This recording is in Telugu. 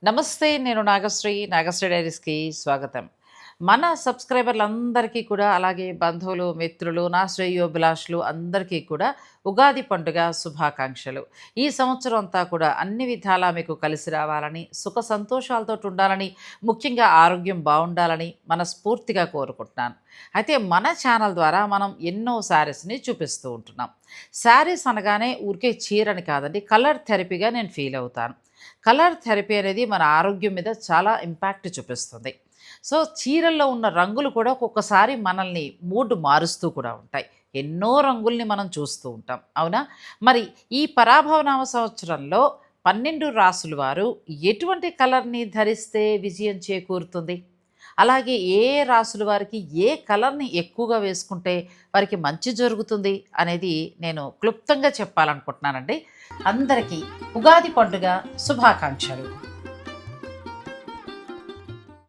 నమస్తే, నేను నాగశ్రీ డైరీస్కి స్వాగతం. మన సబ్స్క్రైబర్లందరికీ కూడా, అలాగే బంధువులు, మిత్రులు, నా శ్రేయోభిలాషులు అందరికీ కూడా ఉగాది పండుగ శుభాకాంక్షలు. ఈ సంవత్సరం అంతా కూడా అన్ని విధాలా మీకు కలిసి రావాలని, సుఖ సంతోషాలతో ఉండాలని, ముఖ్యంగా ఆరోగ్యం బాగుండాలని మనస్ఫూర్తిగా కోరుకుంటున్నాను. అయితే మన ఛానల్ ద్వారా మనం ఎన్నో శారీస్ని చూపిస్తూ ఉంటున్నాం. శారీస్ అనగానే ఊరికే చీరని కాదండి, కలర్ థెరపీగా నేను ఫీల్ అవుతాను. కలర్ థెరపీ అనేది మన ఆరోగ్యం మీద చాలా ఇంపాక్ట్ చూపిస్తుంది. సో చీరల్లో ఉన్న రంగులు కూడా ఒక్కొక్కసారి మనల్ని మూడ్ మారుస్తూ కూడా ఉంటాయి. ఎన్నో రంగుల్ని మనం చూస్తూ ఉంటాం, అవునా? మరి ఈ పరాభవనామ సంవత్సరంలో 12 రాసుల వారు ఎటువంటి కలర్ని ధరిస్తే విజయం చేకూరుతుంది, అలాగే ఏ రాసుల వారికి ఏ కలర్ని ఎక్కువగా వేసుకుంటే వారికి మంచి జరుగుతుంది అనేది నేను క్లుప్తంగా చెప్పాలనుకుంటున్నానండి. అందరికీ ఉగాది పండుగ శుభాకాంక్షలు.